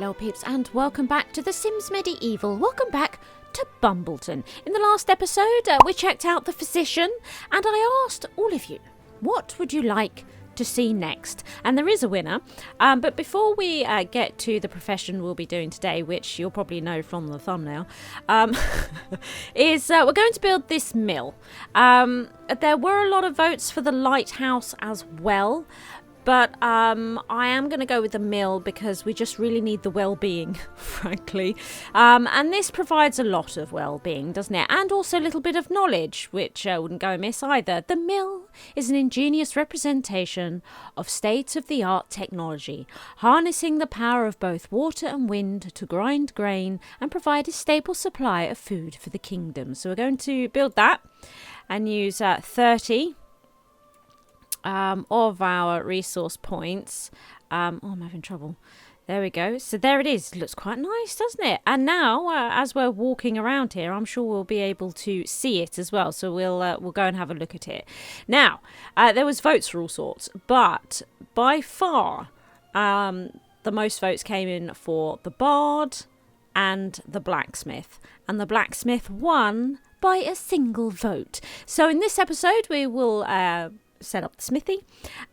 Hello peeps and welcome back to The Sims Medieval. Welcome back to Bumbleton. In the last episode we checked out the physician and I asked all of you, what would you like to see next? And there is a winner, but before we get to the profession we'll be doing today, which you'll probably know from the thumbnail, is we're going to build this mill. There were a lot of votes for the lighthouse as well, but I am going to go with the mill because we just really need the well-being, frankly. And this provides a lot of well-being, doesn't it? And also a little bit of knowledge, which wouldn't go amiss either. The mill is an ingenious representation of state-of-the-art technology, harnessing the power of both water and wind to grind grain and provide a stable supply of food for the kingdom. So we're going to build that and use 30 of our resource points. I'm having trouble. There we go. So there it is. Looks quite nice, doesn't it? And now, as we're walking around here, I'm sure we'll be able to see it as well. So we'll go and have a look at it. Now, there was votes for all sorts, but by far, the most votes came in for the bard and the blacksmith, and the blacksmith won by a single vote. So in this episode, we will set up the smithy,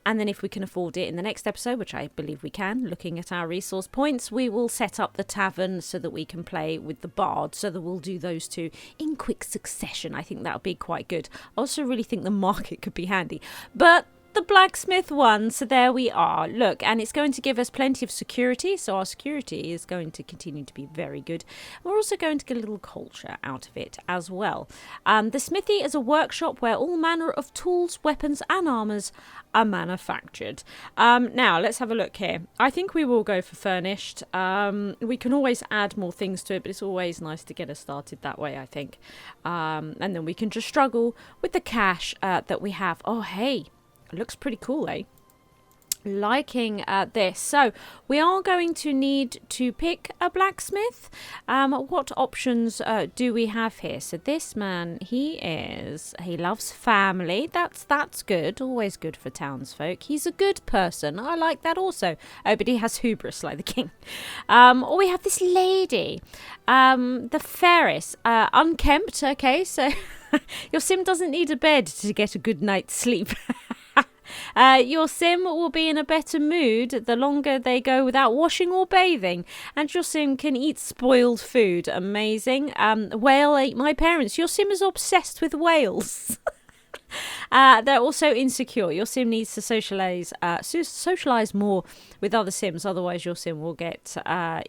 and then if we can afford it in the next episode, which I believe we can, looking at our resource points, we will set up the tavern so that we can play with the bard, so that we'll do those two in quick succession. I think that would be quite good. I also really think the market could be handy, but the blacksmith won, so there we are. Look, and it's going to give us plenty of security, so our security is going to continue to be very good. We're also going to get a little culture out of it as well. The smithy is a workshop where all manner of tools, weapons and armours are manufactured. Now let's have a look here. I think we will go for furnished. We can always add more things to it, but it's always nice to get us started that way, I think. And then we can just struggle with the cash that we have. Oh hey, it looks pretty cool, eh? Liking this. So we are going to need to pick a blacksmith. What options do we have here? So this man, he loves family. That's good. Always good for townsfolk. He's a good person. I like that also. Oh, but he has hubris like the king. Or we have this lady, the Ferris, Unkempt. Okay, so your sim doesn't need a bed to get a good night's sleep. Your sim will be in a better mood the longer they go without washing or bathing, and your sim can eat spoiled food. Amazing. Whale ate my parents. Your sim is obsessed with whales. They're also insecure. Your sim needs to socialize more with other sims, otherwise your sim will get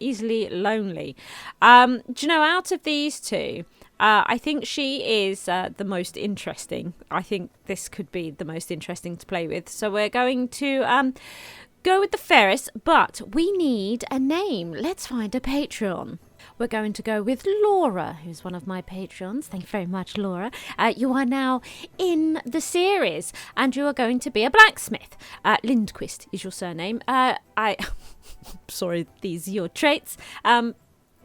easily lonely. Do you know, out of these two, I think she is the most interesting. I think this could be the most interesting to play with. So we're going to go with the Ferris, but we need a name. Let's find a Patreon. We're going to go with Laura, who's one of my patrons. Thank you very much, Laura. You are now in the series, and you are going to be a blacksmith. Lindquist is your surname. Sorry, these are your traits.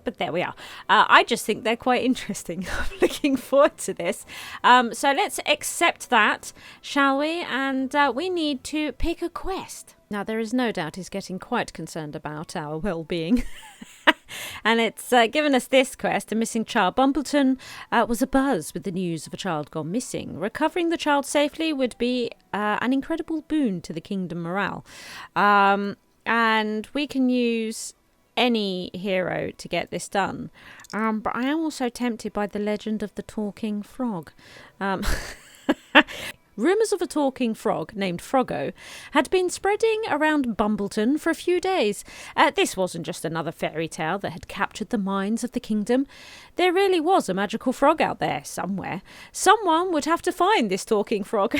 But there we are. I just think they're quite interesting. I'm looking forward to this. So let's accept that, shall we? And we need to pick a quest. Now, there is no doubt he's getting quite concerned about our well-being. And it's given us this quest, a missing child. Bumbleton was abuzz with the news of a child gone missing. Recovering the child safely would be an incredible boon to the kingdom morale. And we can use any hero to get this done. But I am also tempted by the legend of the talking frog. Rumours of a talking frog named Froggo had been spreading around Bumbleton for a few days. This wasn't just another fairy tale that had captured the minds of the kingdom. There really was a magical frog out there somewhere. Someone would have to find this talking frog.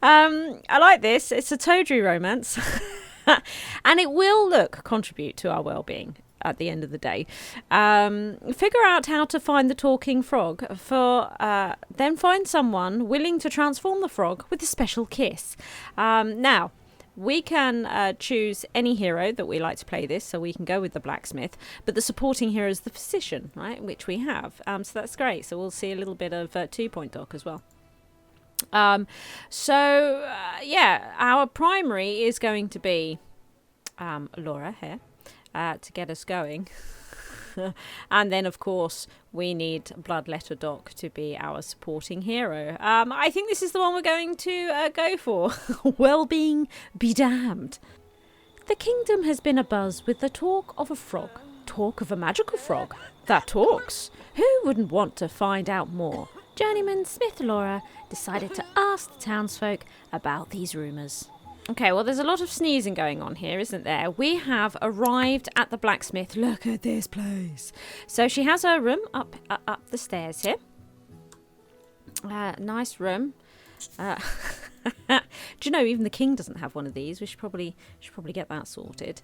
I like this. It's a tawdry romance. And it will contribute to our well-being at the end of the day. Figure out how to find the talking frog, then find someone willing to transform the frog with a special kiss. Now, we can choose any hero that we like to play this, so we can go with the blacksmith, but the supporting hero is the physician, right, which we have. So that's great. So we'll see a little bit of 2-point doc as well. Yeah, our primary is going to be Laura here to get us going. And then, of course, we need Bloodletter Doc to be our supporting hero. I think this is the one we're going to go for. Well-being be damned. The kingdom has been abuzz with the talk of a frog. Talk of a magical frog that talks. Who wouldn't want to find out more? Journeyman Smith Laura decided to ask the townsfolk about these rumours. Okay, well, there's a lot of sneezing going on here, isn't there? We have arrived at the blacksmith. Look at this place. So she has her room up the stairs here. Nice room. Do you know, even the king doesn't have one of these. We should probably get that sorted.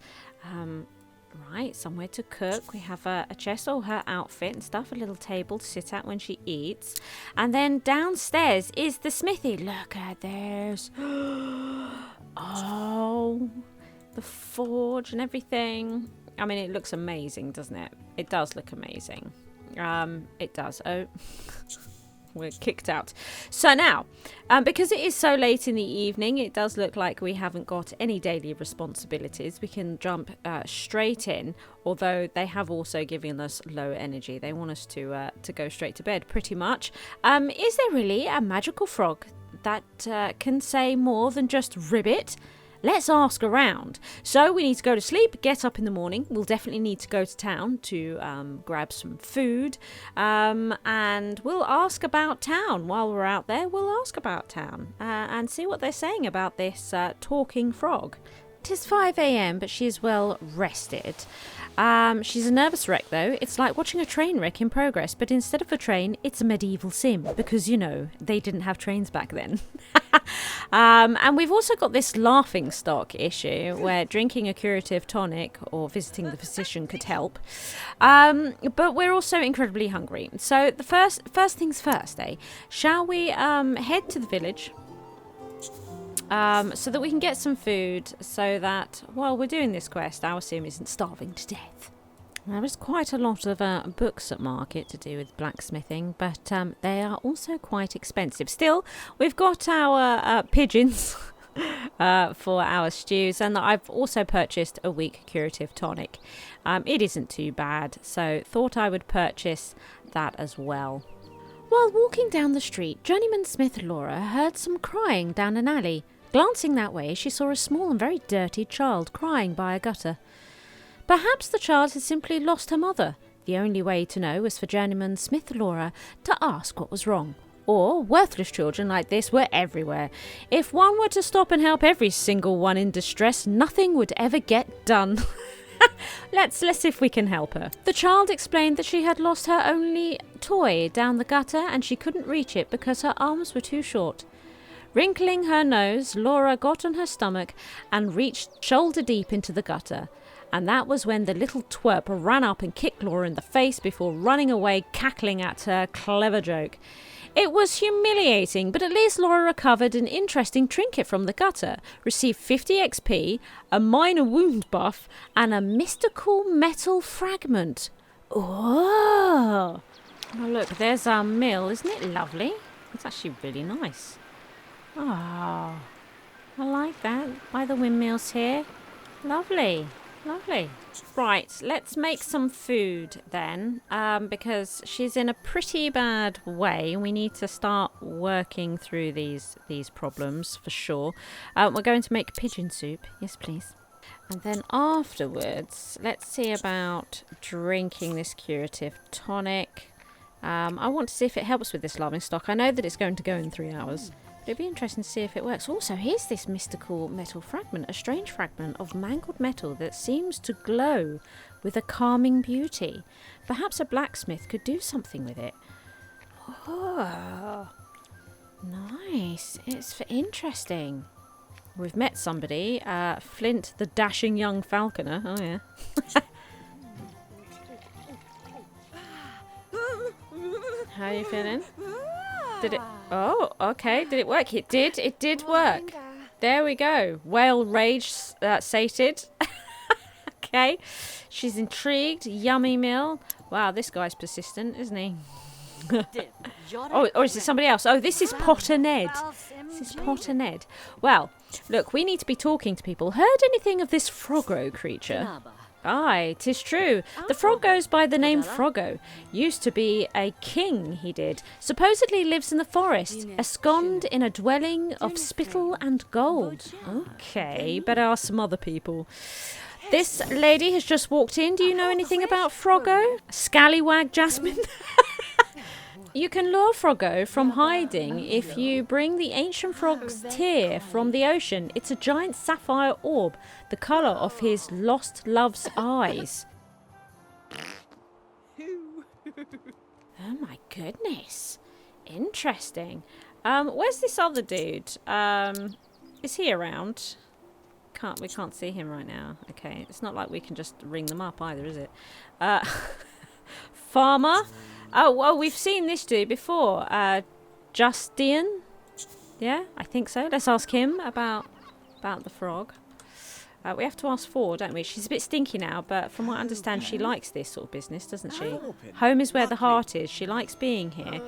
Right, somewhere to cook. We have a chest, all her outfit and stuff, a little table to sit at when she eats. And then downstairs is the smithy. Look at this. Oh, the forge and everything. I mean, it looks amazing, doesn't it? It does look amazing. It does. Oh, we're kicked out. So now, because it is so late in the evening, it does look like we haven't got any daily responsibilities. We can jump straight in, although they have also given us low energy. They want us to go straight to bed, pretty much. Is there really a magical frog that can say more than just ribbit? Let's ask around. So we need to go to sleep, get up in the morning. We'll definitely need to go to town to grab some food. And we'll ask about town. While we're out there, we'll ask about town and see what they're saying about this talking frog. 'Tis 5 a.m, but she is well rested. She's a nervous wreck, though. It's like watching a train wreck in progress, but instead of a train, it's a medieval sim, because, you know, they didn't have trains back then. And we've also got this laughing stock issue, where drinking a curative tonic or visiting the physician could help. But we're also incredibly hungry. So the first things first, shall we head to the village? So that we can get some food, so that while we're doing this quest, our sim isn't starving to death. There is quite a lot of books at market to do with blacksmithing, but they are also quite expensive. Still, we've got our pigeons for our stews, and I've also purchased a weak curative tonic. It isn't too bad, so thought I would purchase that as well. While walking down the street, Journeyman Smith Laura heard some crying down an alley. Glancing that way, she saw a small and very dirty child crying by a gutter. Perhaps the child had simply lost her mother. The only way to know was for Journeyman Smith Laura to ask what was wrong. Or worthless children like this were everywhere. If one were to stop and help every single one in distress, nothing would ever get done. Let's see if we can help her. The child explained that she had lost her only toy down the gutter and she couldn't reach it because her arms were too short. Wrinkling her nose, Laura got on her stomach and reached shoulder deep into the gutter. And that was when the little twerp ran up and kicked Laura in the face before running away, cackling at her clever joke. It was humiliating, but at least Laura recovered an interesting trinket from the gutter, received 50 XP, a minor wound buff, and a mystical metal fragment. Oh, look, there's our mill. Isn't it lovely? It's actually really nice. Oh, I like that. By the windmills here. Lovely. Lovely. Right, let's make some food then, because she's in a pretty bad way. We need to start working through these problems for sure. We're going to make pigeon soup. Yes, please. And then afterwards, let's see about drinking this curative tonic. I want to see if it helps with this laughing stock. I know that it's going to go in 3 hours. It'd be interesting to see if it works. Also, here's this mystical metal fragment, a strange fragment of mangled metal that seems to glow with a calming beauty. Perhaps a blacksmith could do something with it. Oh, nice. It's interesting. We've met somebody, Flint, the dashing young falconer. Oh, yeah. How are you feeling? Did it? Oh, okay. Did it work? It did. It did work. There we go. Whale rage sated. Okay. She's intrigued. Yummy meal. Wow, this guy's persistent, isn't he? Oh, or is it somebody else? Oh, this is Potter Ned. This is Potter Ned. Well, look, we need to be talking to people. Heard anything of this Froggo creature? Aye, 'tis true. The frog goes by the name Froggo. Used to be a king, he did. Supposedly lives in the forest, ensconced in a dwelling of spittle and gold. Okay, better ask some other people. This lady has just walked in. Do you know anything about Froggo? Scallywag Jasmine? You can lure Froggo from hiding if you bring the ancient frog's tear from the ocean. It's a giant sapphire orb, the colour of his lost love's eyes. Oh my goodness. Interesting. Where's this other dude? Is he around? We can't see him right now. Okay, it's not like we can just ring them up either, is it? Farmer? Oh, well, we've seen this dude before. Justian? Yeah, I think so. Let's ask him about the frog. We have to ask Ford, don't we? She's a bit stinky now, but from what I understand, she likes this sort of business, doesn't she? Home is where the heart is. She likes being here.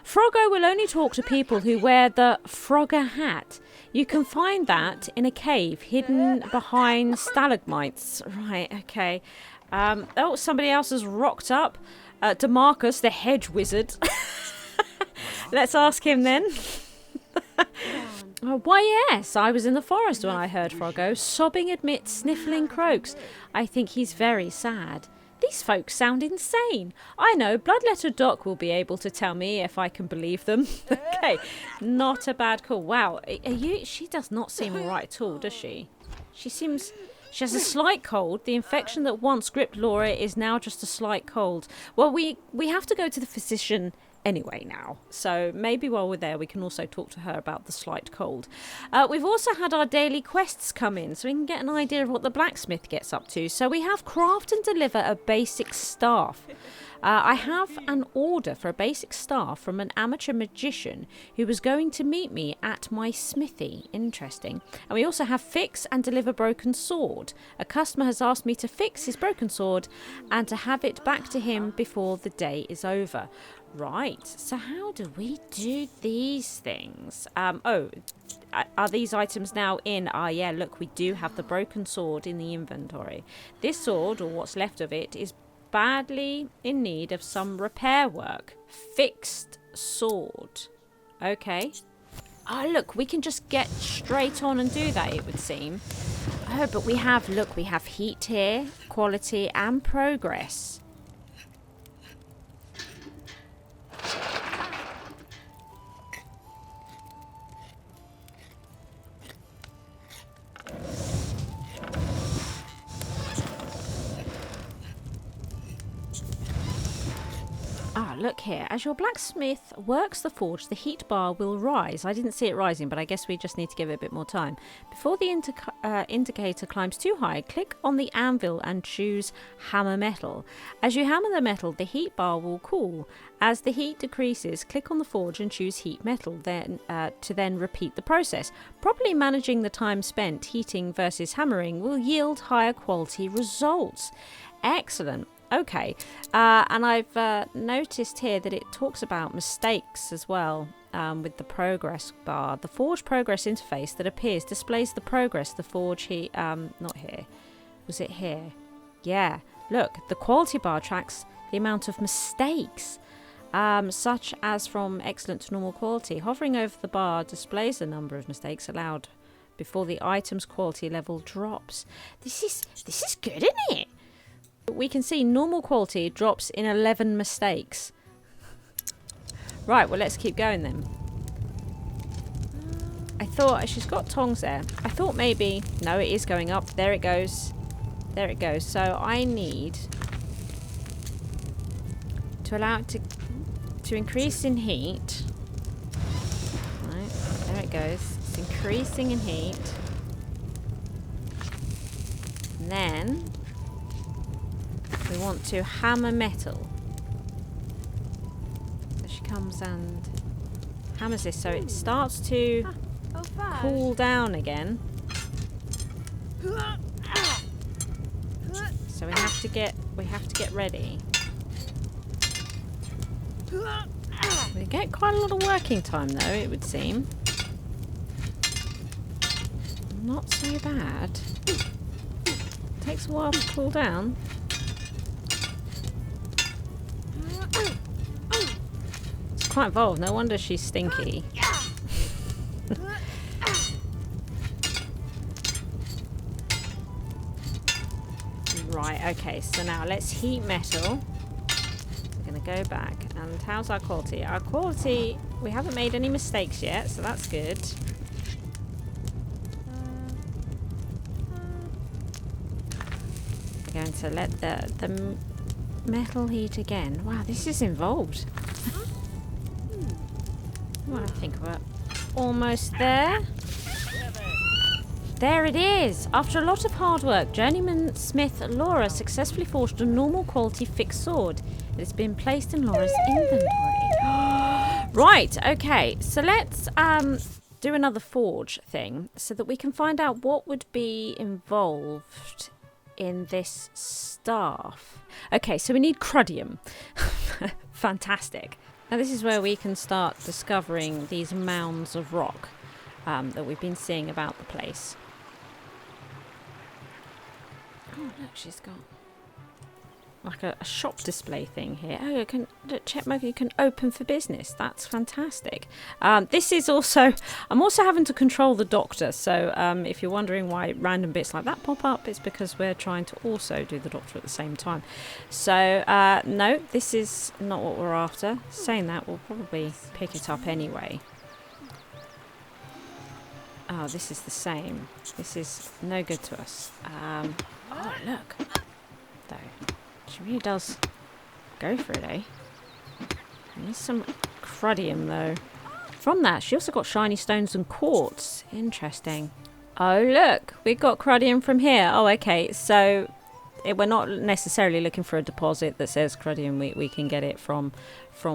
Froggo will only talk to people who wear the Frogger hat. You can find that in a cave hidden behind stalagmites. Right, okay. Oh, somebody else has rocked up. Demarcus, the hedge wizard. Let's ask him then. Why, yes, I was in the forest when I heard Froggo sobbing amid sniffling croaks. I think he's very sad. These folks sound insane. I know, Bloodletter Doc will be able to tell me if I can believe them. Okay, not a bad call. Wow, she does not seem alright at all, does she? She has a slight cold. The infection that once gripped Laura is now just a slight cold. Well, we have to go to the physician anyway now. So maybe while we're there, we can also talk to her about the slight cold. We've also had our daily quests come in, so we can get an idea of what the blacksmith gets up to. So we have craft and deliver a basic staff. I have an order for a basic staff from an amateur magician who was going to meet me at my smithy. Interesting. And we also have fix and deliver broken sword. A customer has asked me to fix his broken sword and to have it back to him before the day is over. Right, so how do we do these things? Are these items now in? Yeah, look, we do have the broken sword in the inventory. This sword, or what's left of it, is badly in need of some repair work. Fixed sword. Okay. Oh, look, we can just get straight on and do that, it would seem. Oh, but we have heat here, quality and progress. Look here. As your blacksmith works the forge, the heat bar will rise. I didn't see it rising, but I guess we just need to give it a bit more time. Before the indicator climbs too high, click on the anvil and choose hammer metal. As you hammer the metal, the heat bar will cool. As the heat decreases, click on the forge and choose heat metal to then repeat the process. Properly managing the time spent heating versus hammering will yield higher quality results. Excellent. Okay, and I've noticed here that it talks about mistakes as well with the progress bar. The forge progress interface that appears displays the progress the forge not here. Was it here? Yeah, look, the quality bar tracks the amount of mistakes, such as from excellent to normal quality. Hovering over the bar displays the number of mistakes allowed before the item's quality level drops. This is good, isn't it? We can see normal quality drops in 11 mistakes. Right, well, let's keep going then. I thought she's got tongs there. I thought maybe... No, it is going up. There it goes. There it goes. So I need to allow it to increase in heat. Right, there it goes. It's increasing in heat. And then... we want to hammer metal. So she comes and hammers this, so it starts to cool down again. So we have to get ready. We get quite a lot of working time though, it would seem. Not so bad. Takes a while to cool down. It's quite involved. No wonder she's stinky. Right, okay, so now let's heat metal. We're going to go back. And how's our quality? Our quality, we haven't made any mistakes yet, so that's good. We're going to let the metal heat again. Wow, this is involved. Well, I think we're almost there. There it is! After a lot of hard work, journeyman smith Laura successfully forged a normal quality fixed sword. It has been placed in Laura's inventory. Right, okay, so let's do another forge thing so that we can find out what would be involved in this staff. Okay, so we need crudium. Fantastic. Now this is where we can start discovering these mounds of rock that we've been seeing about the place. Oh, look, she's got like a shop display thing here. Oh, you can check mode. You can open for business. That's fantastic. This is also, I'm also having to control the doctor. So if you're wondering why random bits like that pop up, it's because we're trying to also do the doctor at the same time. So no, this is not what we're after. Saying that, we'll probably pick it up anyway. Oh, this is the same. This is no good to us. Oh, look. Though. She really does go for it, eh? I need some crudium, though. From that, she also got shiny stones and quartz. Interesting. Oh, look. We got crudium from here. Oh, okay. So we're not necessarily looking for a deposit that says crudium. We can get it from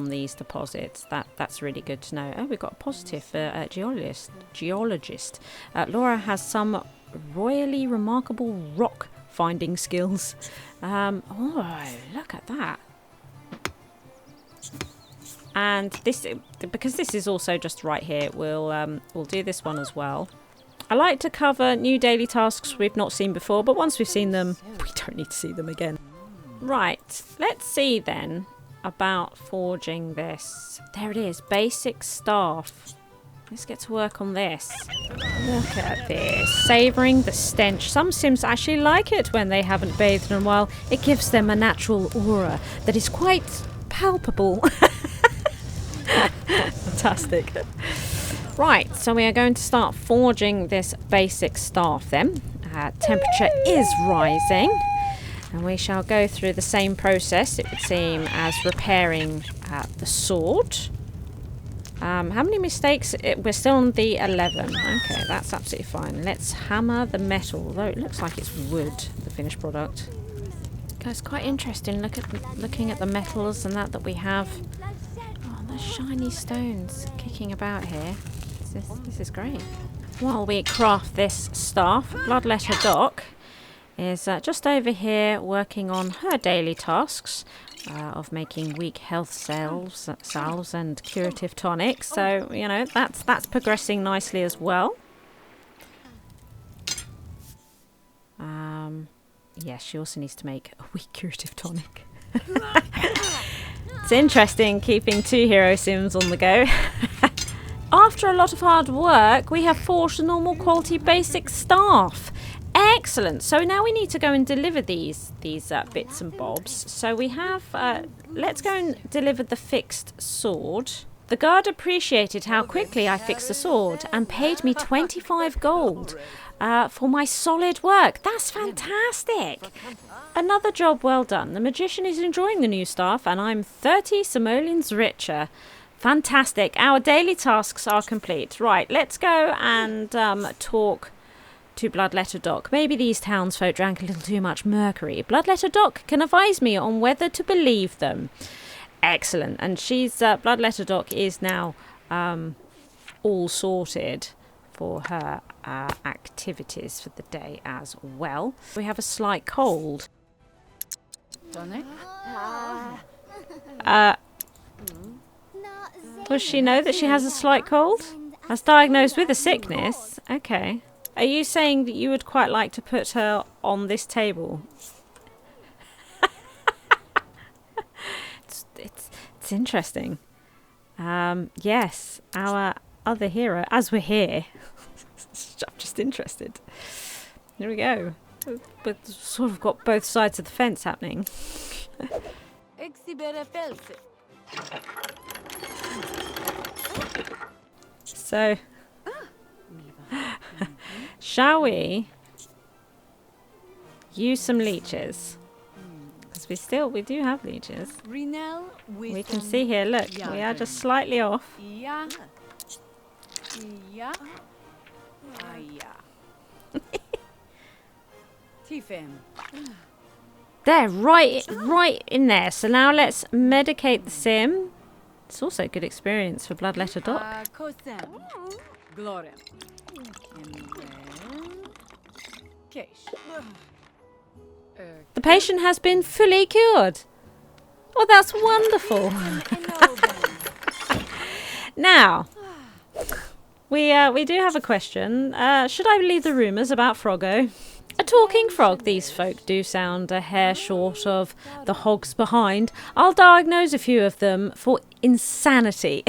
these deposits. That's really good to know. Oh, we've got a positive for a geologist. Laura has some royally remarkable rock finding skills. Oh, look at that. And this, because this is also just right here, we'll do this one as well. I like to cover new daily tasks we've not seen before, but once we've seen them, we don't need to see them again. Right, let's see then about forging this. There it is, basic staff. Let's get to work on this. Look at this, savouring the stench. Some Sims actually like it when they haven't bathed in a while. It gives them a natural aura that is quite palpable. Fantastic. Right, so we are going to start forging this basic staff then. Temperature is rising. And we shall go through the same process, it would seem, as repairing the sword. How many mistakes? We're still on the 11. Okay, that's absolutely fine. Let's hammer the metal, although it looks like it's wood, the finished product. It's quite interesting looking at the metals and that we have. Oh, those shiny stones kicking about here. This is great. While we craft this staff, Bloodletter Doc is just over here working on her daily tasks of making weak health salves and curative tonics. So, you know, that's progressing nicely as well. Yes, she also needs to make a weak curative tonic. It's interesting keeping two hero sims on the go. After a lot of hard work, we have forged a normal quality basic staff. Excellent. So now we need to go and deliver these bits and bobs. So we have, let's go and deliver the fixed sword. The guard appreciated how quickly I fixed the sword and paid me 25 gold for my solid work. That's fantastic. Another job well done. The magician is enjoying the new staff and I'm 30 simoleons richer. Fantastic. Our daily tasks are complete. Right, let's go and talk to Bloodletter Doc. Maybe these townsfolk drank a little too much mercury. Bloodletter Doc can advise me on whether to believe them. Excellent. And she's Bloodletter Doc is now all sorted for her activities for the day as well. We have a slight cold. Does she know that she has a slight cold? That's diagnosed with a sickness. Okay. Are you saying that you would quite like to put her on this table? It's interesting. Yes, our other hero, as we're here, I'm just interested. Here we go. We've sort of got both sides of the fence happening. So, shall we use some leeches? Because we do have leeches. We can see here, look, we are just slightly off. There, right in there. So now let's medicate the sim. It's also a good experience for Bloodletter Doc. The patient has been fully cured. Oh, that's wonderful. Now, we do have a question. Should I believe the rumours about Froggo? A talking frog. These folk do sound a hair short of the hogs behind. I'll diagnose a few of them for insanity.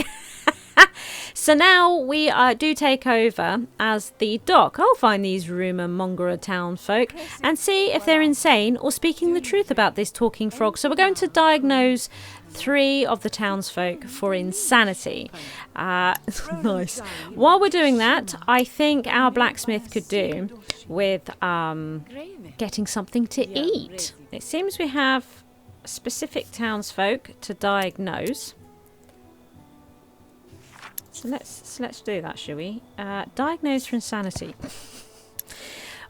So now we do take over as the doc. I'll find these rumour-mongerer townsfolk and see if they're insane or speaking the truth about this talking frog. So we're going to diagnose 3 of the townsfolk for insanity. Nice. While we're doing that, I think our blacksmith could do with getting something to eat. It seems we have specific townsfolk to diagnose. So let's do that, shall we? Diagnose for insanity.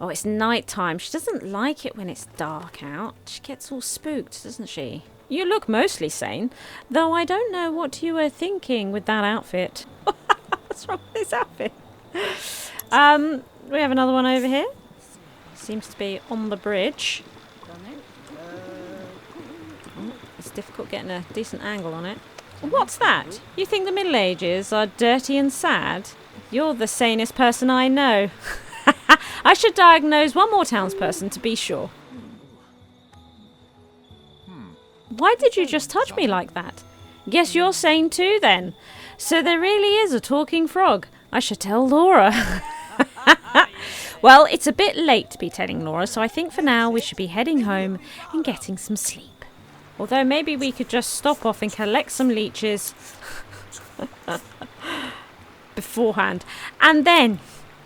Oh, it's night time. She doesn't like it when it's dark out. She gets all spooked, doesn't she? You look mostly sane, though I don't know what you were thinking with that outfit. What's wrong with this outfit? We have another one over here. Seems to be on the bridge. Oh, it's difficult getting a decent angle on it. What's that? You think the Middle Ages are dirty and sad? You're the sanest person I know. I should diagnose one more townsperson to be sure. Why did you just touch me like that? Guess you're sane too then. So there really is a talking frog. I should tell Laura. Well, it's a bit late to be telling Laura, so I think for now we should be heading home and getting some sleep. Although maybe we could just stop off and collect some leeches beforehand. And then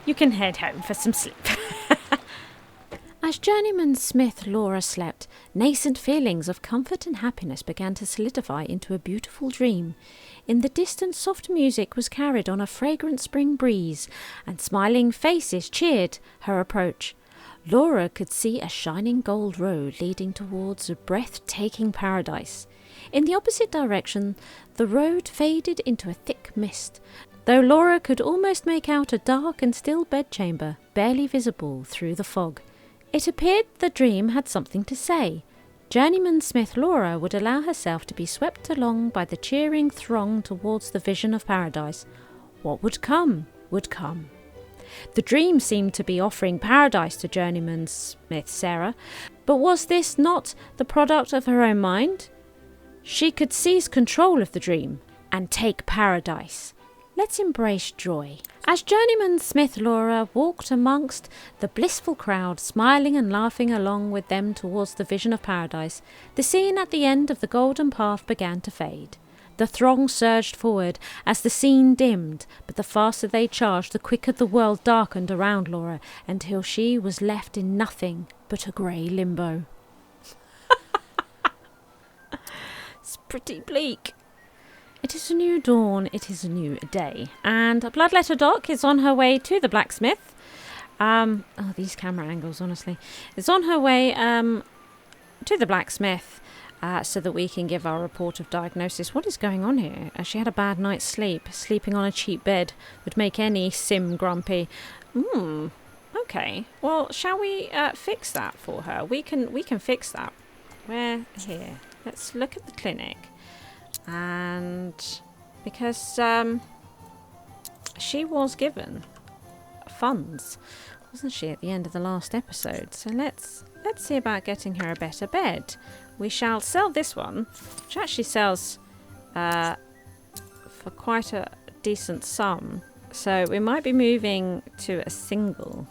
you can head home for some sleep. As journeyman Smith Laura slept, nascent feelings of comfort and happiness began to solidify into a beautiful dream. In the distance, soft music was carried on a fragrant spring breeze, and smiling faces cheered her approach. Laura could see a shining gold road leading towards a breathtaking paradise. In the opposite direction, the road faded into a thick mist, though Laura could almost make out a dark and still bedchamber, barely visible through the fog. It appeared the dream had something to say. Journeyman Smith Laura would allow herself to be swept along by the cheering throng towards the vision of paradise. What would come, would come. The dream seemed to be offering paradise to Journeyman Smith Sarah, but was this not the product of her own mind? She could seize control of the dream and take paradise. Let's embrace joy. As Journeyman Smith Laura walked amongst the blissful crowd, smiling and laughing along with them towards the vision of paradise, the scene at the end of the golden path began to fade. The throng surged forward as the scene dimmed, but the faster they charged, the quicker the world darkened around Laura, until she was left in nothing but a grey limbo. It's pretty bleak. It is a new dawn, it is a new day, and Bloodletter Doc is on her way to the blacksmith. Oh, these camera angles, honestly. Is on her way to the blacksmith. So that we can give our report of diagnosis. What is going on here? She had a bad night's sleep. Sleeping on a cheap bed would make any sim grumpy. Okay. Well, shall we fix that for her? We can fix that. We're here. Let's look at the clinic. And because she was given funds wasn't she, at the end of the last episode? So let's see about getting her a better bed. We shall sell this one, which actually sells for quite a decent sum. So we might be moving to a single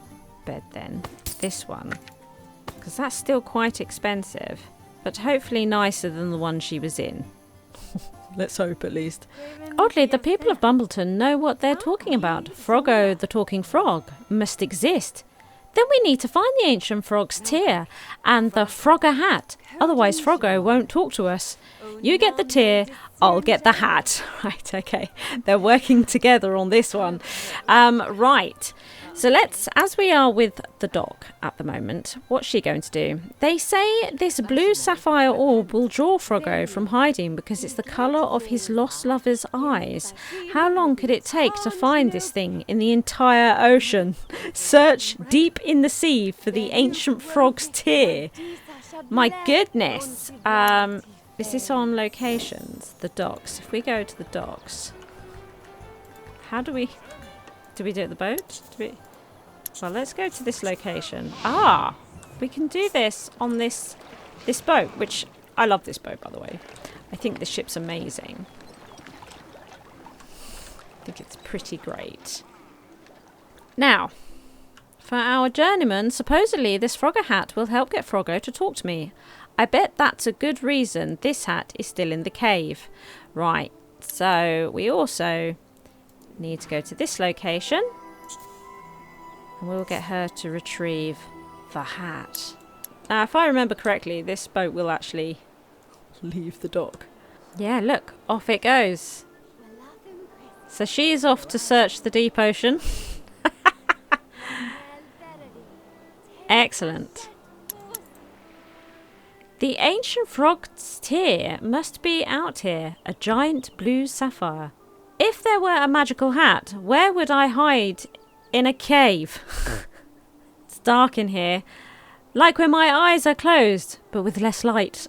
bed then, this one, because that's still quite expensive, but hopefully nicer than the one she was in. Let's hope, at least. Oddly, the people of Bumbleton know what they're talking about. Froggo, the talking frog, must exist. Then we need to find the ancient frog's tear and the Frogger hat. Otherwise, Froggo won't talk to us. You get the tear, I'll get the hat. Right, okay. They're working together on this one. Right. So let's, as we are with the doc at the moment, what's she going to do? They say this blue sapphire orb will draw Froggo from hiding because it's the colour of his lost lover's eyes. How long could it take to find this thing in the entire ocean? Search deep in the sea for the ancient frog's tear. My goodness. Is this on locations? The docks. If we go to the docks, how do we do it at the boat? Well, let's go to this location. Ah, we can do this on this boat, which I love this boat, by the way. I think this ship's amazing. I think it's pretty great. Now, for our journeyman, supposedly this Frogger hat will help get Froggo to talk to me. I bet that's a good reason this hat is still in the cave. Right, so we also need to go to this location. And we'll get her to retrieve the hat. Now, if I remember correctly, this boat will actually leave the dock. Yeah, look, off it goes. So she's off to search the deep ocean. Excellent. The ancient frog's tear must be out here, a giant blue sapphire. If there were a magical hat, where would I hide? In a cave. It's dark in here. Like when my eyes are closed, but with less light.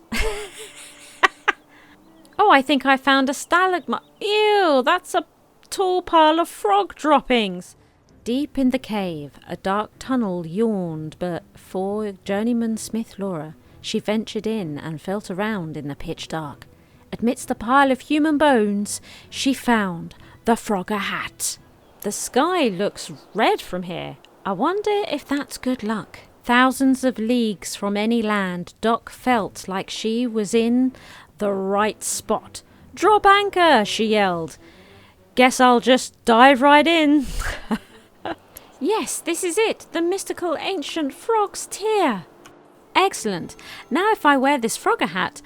Oh, I think I found a stalagmite. Ew, that's a tall pile of frog droppings. Deep in the cave, a dark tunnel yawned, but for journeyman Smith Laura, she ventured in and felt around in the pitch dark. Amidst a pile of human bones, she found the Frogger hat. The sky looks red from here. I wonder if that's good luck. Thousands of leagues from any land, Doc felt like she was in the right spot. Drop anchor, she yelled. Guess I'll just dive right in. Yes, this is it. The mystical ancient frog's tear. Excellent. Now if I wear this Frogger hat,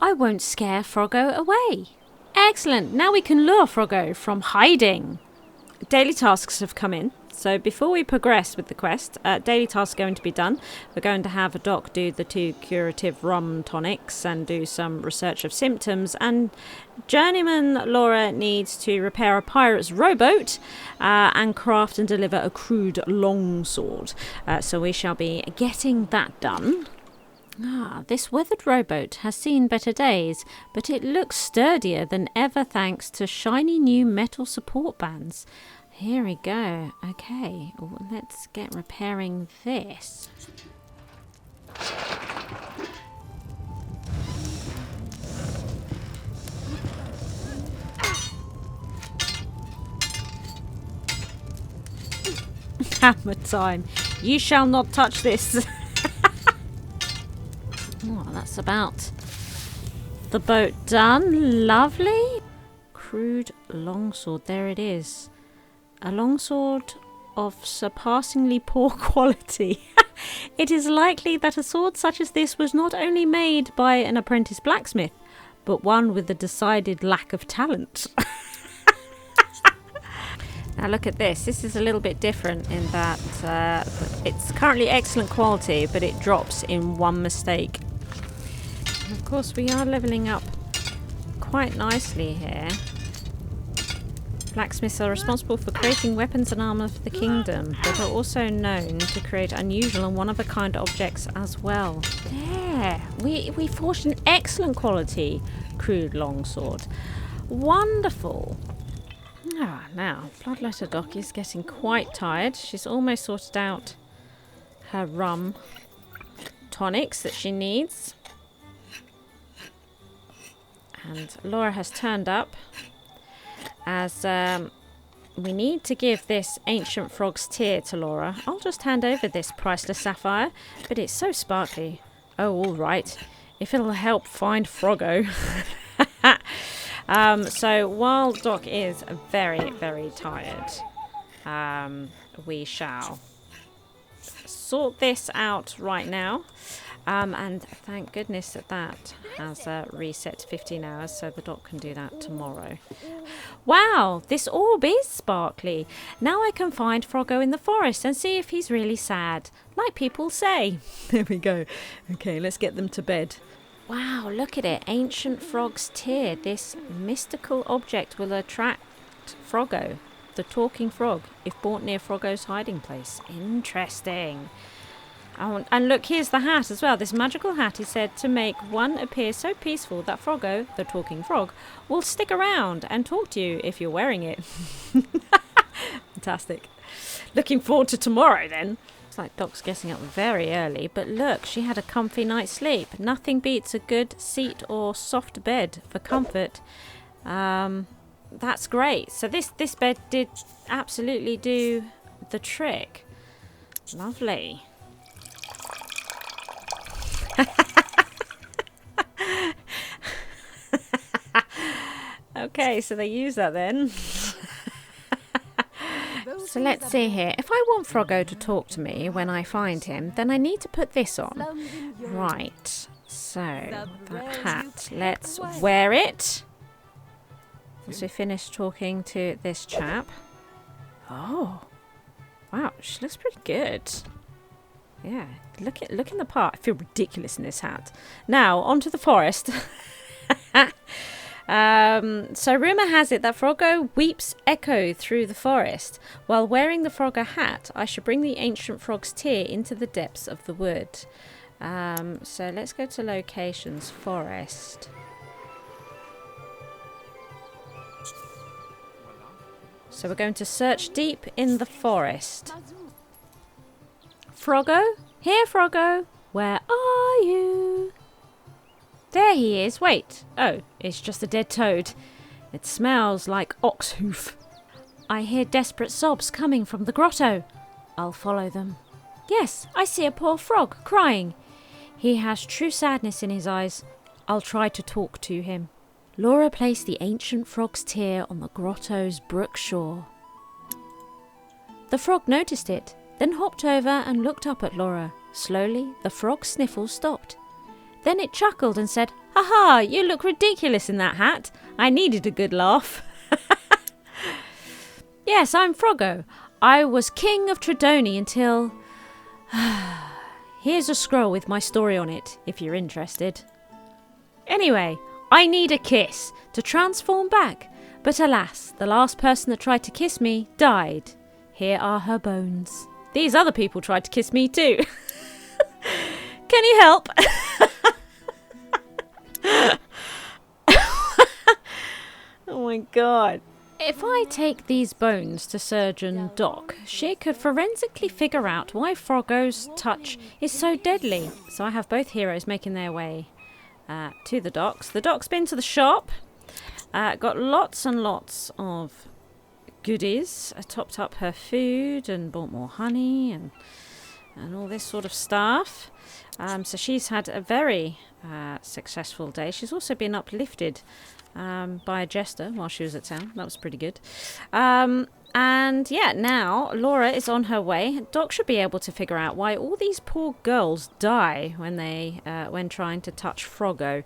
I won't scare Froggo away. Excellent. Now we can lure Froggo from hiding. Daily tasks have come in, so before we progress with the quest, daily tasks are going to be done. We're going to have a doc do the 2 curative rum tonics and do some research of symptoms, and journeyman Laura needs to repair a pirate's rowboat and craft and deliver a crude longsword. So we shall be getting that done. This weathered rowboat has seen better days, but it looks sturdier than ever thanks to shiny new metal support bands. Here we go. Okay, well, let's get repairing this. Hammer time. You shall not touch this. Oh, that's about the boat done. Lovely. Crude longsword. There it is. A longsword of surpassingly poor quality. It is likely that a sword such as this was not only made by an apprentice blacksmith, but one with a decided lack of talent. Now look at this. This is a little bit different in that it's currently excellent quality, but it drops in one mistake. And of course, we are leveling up quite nicely here. Blacksmiths are responsible for creating weapons and armour for the kingdom, but are also known to create unusual and one-of-a-kind objects as well. There! We forged an excellent quality crude longsword. Wonderful! Now, Bloodletter Doc is getting quite tired. She's almost sorted out her rum tonics that she needs. And Laura has turned up as we need to give this ancient frog's tear to Laura. I'll just hand over this priceless sapphire, but it's so sparkly. Oh, all right. If it'll help find Froggo. So while Doc is very, very tired, we shall sort this out right now. And thank goodness that has reset to 15 hours, so the Doc can do that tomorrow. Wow, this orb is sparkly. Now I can find Froggo in the forest and see if he's really sad, like people say. There we go. Okay, let's get them to bed. Wow, look at it. Ancient frog's tear. This mystical object will attract Froggo, the talking frog, if brought near Froggo's hiding place. Interesting. Oh, and look, here's the hat as well. This magical hat is said to make one appear so peaceful that Froggo, the talking frog, will stick around and talk to you if you're wearing it. Fantastic. Looking forward to tomorrow then. It's like Doc's getting up very early, but look, she had a comfy night's sleep. Nothing beats a good seat or soft bed for comfort. That's great. So this bed did absolutely do the trick. Lovely. Okay, so they use that then. So let's see here. If I want Froggo to talk to me when I find him, then I need to put this on. Right. So, that hat. Let's wear it. Once we finish talking to this chap. Oh. Wow, she looks pretty good. Yeah, looking the part. I feel ridiculous in this hat. Now, onto the forest. So rumour has it that Froggo weeps echo through the forest. While wearing the Froggo hat, I should bring the ancient frog's tear into the depths of the wood. So let's go to locations, forest. So we're going to search deep in the forest. Froggo? Here, Froggo. Where are you? There he is. Wait. Oh, it's just a dead toad. It smells like ox hoof. I hear desperate sobs coming from the grotto. I'll follow them. Yes, I see a poor frog crying. He has true sadness in his eyes. I'll try to talk to him. Laura placed the ancient frog's tear on the grotto's brook shore. The frog noticed it, then hopped over and looked up at Laura. Slowly, the frog's sniffles stopped. Then it chuckled and said, "Ha-ha, you look ridiculous in that hat. I needed a good laugh." Yes, I'm Froggo. I was king of Tredoni until... Here's a scroll with my story on it, if you're interested. Anyway, I need a kiss to transform back. But alas, the last person that tried to kiss me died. Here are her bones. These other people tried to kiss me too. Can you help? Oh my god. If I take these bones to Surgeon Doc, she could forensically figure out why Froggo's touch is so deadly. So I have both heroes making their way to the docks. The doc's been to the shop, got lots and lots of goodies. I topped up her food and bought more honey and all this sort of stuff. So she's had a very successful day. She's also been uplifted by a jester while she was at town. That was pretty good. And yeah, now Laura is on her way. Doc should be able to figure out why all these poor girls die when trying to touch Froggo.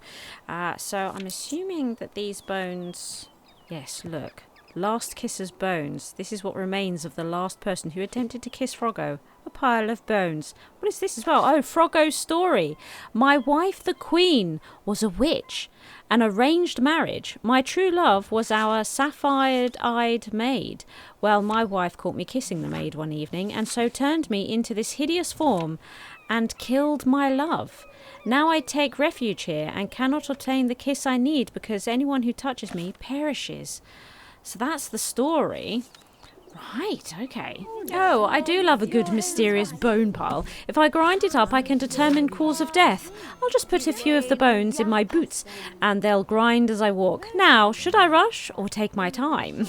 So I'm assuming that these bones... Yes, look. Last kisser's bones. This is what remains of the last person who attempted to kiss Froggo. A pile of bones. What is this as well? Oh, Froggo's story. My wife, the queen, was a witch. An arranged marriage. My true love was our sapphire-eyed maid. Well, my wife caught me kissing the maid one evening, and so turned me into this hideous form and killed my love. Now I take refuge here and cannot obtain the kiss I need because anyone who touches me perishes. So that's the story. Right, okay. Oh, I do love a good mysterious bone pile. If I grind it up, I can determine cause of death. I'll just put a few of the bones in my boots, and they'll grind as I walk. Now, should I rush or take my time?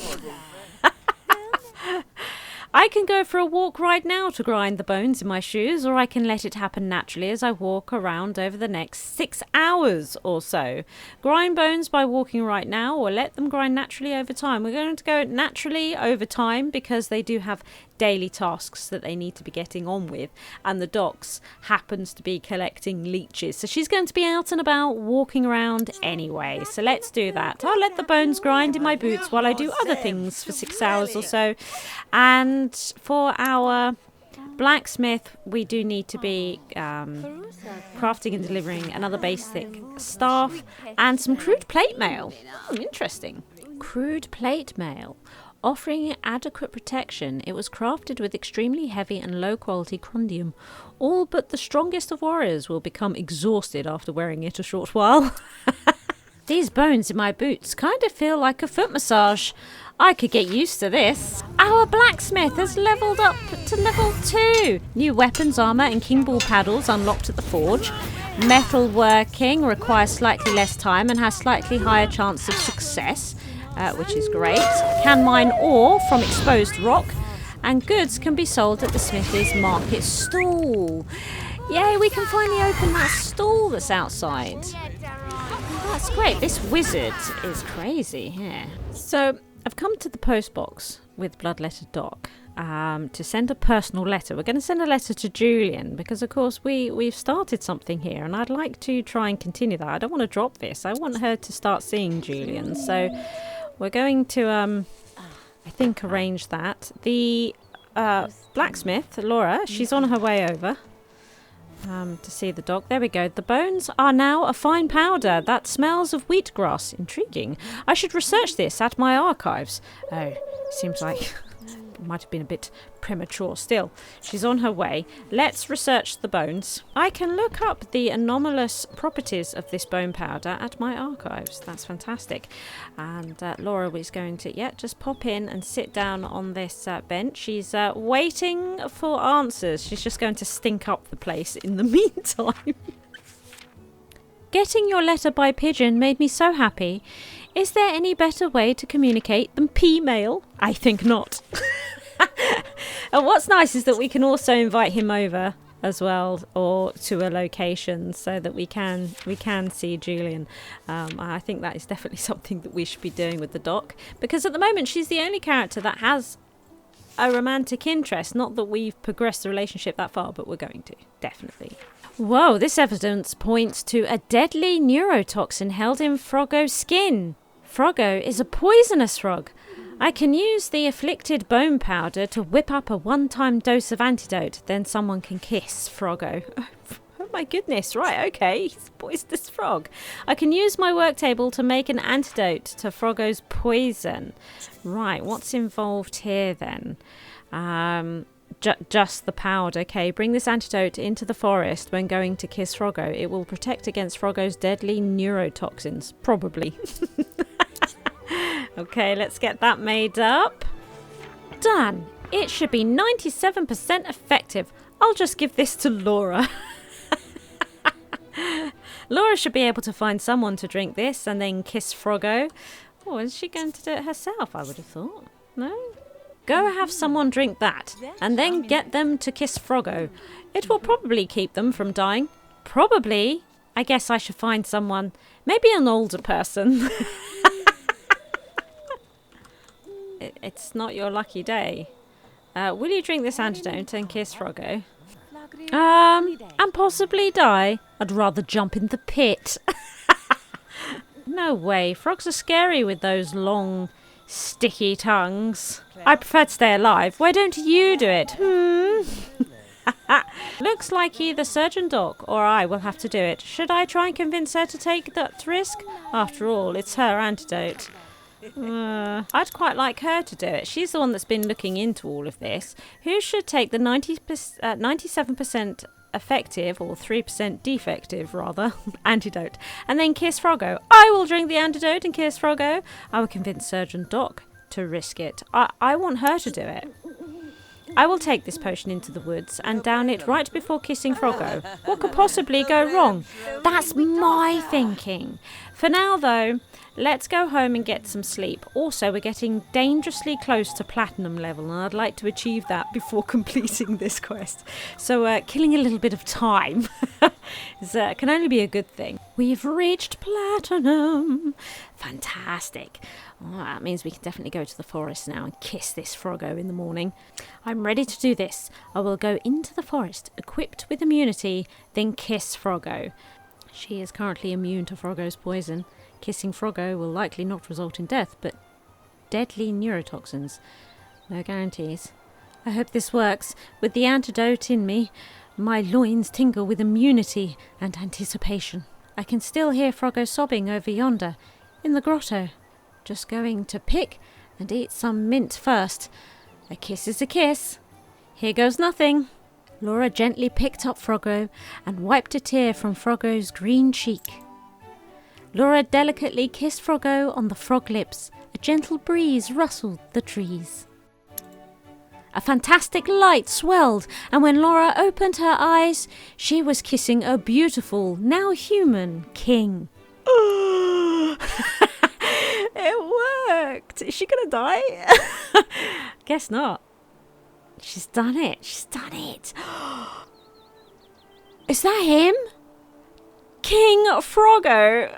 I can go for a walk right now to grind the bones in my shoes, or I can let it happen naturally as I walk around over the next 6 hours or so. Grind bones by walking right now, or let them grind naturally over time. We're going to go naturally over time because they do have daily tasks that they need to be getting on with, and the docs happens to be collecting leeches, so she's going to be out and about walking around anyway. So let's do that. I'll let the bones grind in my boots while I do other things for 6 hours or so. And for our blacksmith, we do need to be crafting and delivering another basic staff and some crude plate mail. Interesting. Crude plate mail. Offering adequate protection, it was crafted with extremely heavy and low-quality chrondium. All but the strongest of warriors will become exhausted after wearing it a short while. These bones in my boots kind of feel like a foot massage. I could get used to this. Our blacksmith has leveled up to level 2. New weapons, armour and king ball paddles unlocked at the forge. Metal working requires slightly less time and has slightly higher chance of success. Which is great. Can mine ore from exposed rock, and goods can be sold at the smithy's market stall. Yay, we can finally open that stall that's outside. That's great. This wizard is crazy. Yeah. So I've come to the post box with Bloodletter Doc to send a personal letter. We're going to send a letter to Julian because, of course, we've started something here, and I'd like to try and continue that. I don't want to drop this. I want her to start seeing Julian. So we're going to, I think, arrange that. The blacksmith, Laura, she's on her way over to see the dog. There we go. The bones are now a fine powder that smells of wheatgrass. Intriguing. I should research this at my archives. Oh, seems like it might have been a bit premature. Still, she's on her way. Let's research the bones. I can look up the anomalous properties of this bone powder at my archives. That's fantastic. And Laura is going to, just pop in and sit down on this bench. She's waiting for answers. She's just going to stink up the place in the meantime. Getting your letter by pigeon made me so happy. Is there any better way to communicate than P-mail? I think not. And what's nice is that we can also invite him over as well, or to a location, so that we can see Julian. I think that is definitely something that we should be doing with the doc, because at the moment she's the only character that has a romantic interest. Not that we've progressed the relationship that far, but we're going to, definitely. Whoa, this evidence points to a deadly neurotoxin held in Froggo's skin. Froggo is a poisonous frog. I can use the afflicted bone powder to whip up a one-time dose of antidote. Then someone can kiss Froggo. Oh my goodness, right, okay. He's a poisonous frog. I can use my work table to make an antidote to Froggo's poison. Right, what's involved here then? Just the powder. Okay, bring this antidote into the forest when going to kiss Froggo. It will protect against Froggo's deadly neurotoxins. Probably. Okay, let's get that made up. Done. It should be 97% effective. I'll just give this to Laura. Laura should be able to find someone to drink this and then kiss Froggo. Or is she going to do it herself, I would have thought? No? Go have someone drink that and then get them to kiss Froggo. It will probably keep them from dying. Probably. I guess I should find someone. Maybe an older person. It's not your lucky day. Will you drink this antidote and kiss Froggo? And possibly die? I'd rather jump in the pit. No way. Frogs are scary with those long, sticky tongues. I prefer to stay alive. Why don't you do it? Looks like either Surgeon Doc or I will have to do it. Should I try and convince her to take that risk? After all, it's her antidote. I'd quite like her to do it. She's the one that's been looking into all of this. Who should take the 97% effective, or 3% defective rather, antidote, and then kiss Froggo? I will drink the antidote and kiss Froggo. I will convince Surgeon Doc to risk it. I want her to do it. I will take this potion into the woods and down it right before kissing Froggo. What could possibly go wrong? That's my thinking. For now, though, let's go home and get some sleep. Also, we're getting dangerously close to platinum level, and I'd like to achieve that before completing this quest. So killing a little bit of time can only be a good thing. We've reached platinum. Fantastic. Oh, that means we can definitely go to the forest now and kiss this Froggo in the morning. I'm ready to do this. I will go into the forest, equipped with immunity, then kiss Froggo. She is currently immune to Froggo's poison. Kissing Froggo will likely not result in death, but deadly neurotoxins. No guarantees. I hope this works. With the antidote in me, my loins tingle with immunity and anticipation. I can still hear Froggo sobbing over yonder, in the grotto. Just going to pick and eat some mint first. A kiss is a kiss. Here goes nothing. Laura gently picked up Froggo and wiped a tear from Froggo's green cheek. Laura delicately kissed Froggo on the frog lips. A gentle breeze rustled the trees. A fantastic light swelled, and when Laura opened her eyes, she was kissing a beautiful, now human, king. It worked! Is she gonna die? Guess not. She's done it. She's done it. Is that him? King Froggo.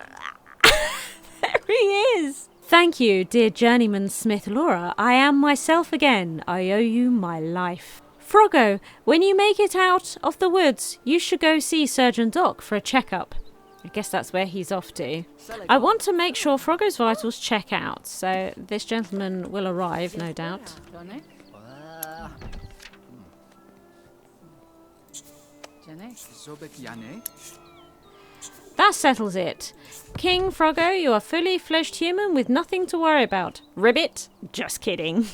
There he is. Thank you, dear journeyman Smith Laura. I am myself again. I owe you my life. Froggo, when you make it out of the woods, you should go see Surgeon Doc for a checkup. I guess that's where he's off to. I want to make sure Froggo's vitals check out, so this gentleman will arrive, no doubt. That settles it. King Froggo, you are fully fledged human with nothing to worry about. Ribbit? Just kidding.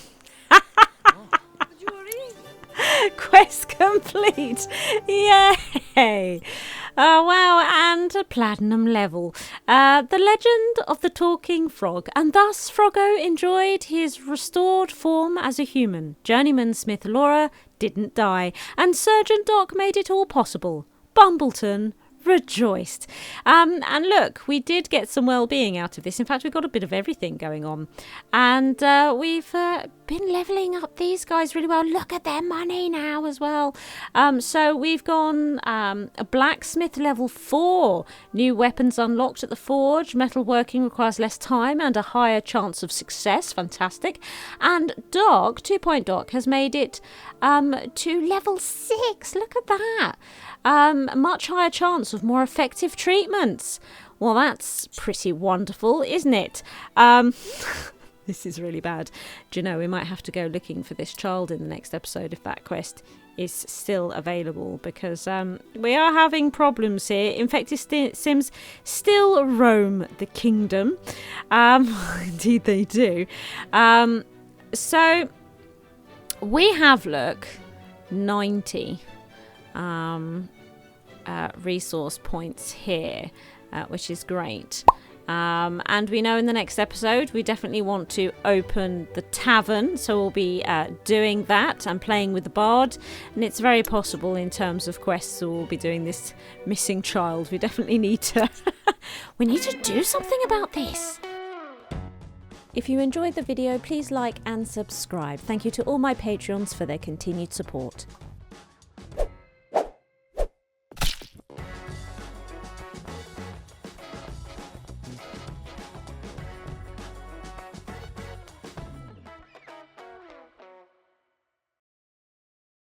Quest complete. Yay. Oh, wow, and a platinum level. The legend of the talking frog, and thus Froggo enjoyed his restored form as a human. Journeyman Smith Laura didn't die, and Surgeon Doc made it all possible. Bumbleton rejoiced. And look, we did get some well-being out of this. In fact, we've got a bit of everything going on. And we've been levelling up these guys really well. Look at their money now as well. So we've gone a blacksmith level 4. New weapons unlocked at the forge. Metalworking requires less time and a higher chance of success. Fantastic. And Doc, 2-point Doc, has made it to level 6. Look at that. Much higher chance of more effective treatments. Well, that's pretty wonderful, isn't it? This is really bad. Do you know, we might have to go looking for this child in the next episode if that quest is still available, because we are having problems here. Infected Sims still roam the kingdom. Indeed they do. So we have, look, 90 resource points here, which is great. And we know in the next episode we definitely want to open the tavern, so we'll be doing that and playing with the bard, and it's very possible in terms of quests we'll be doing this missing child. We definitely need to we need to do something about this. If you enjoyed the video, please like and subscribe. Thank you to all my Patreons for their continued support.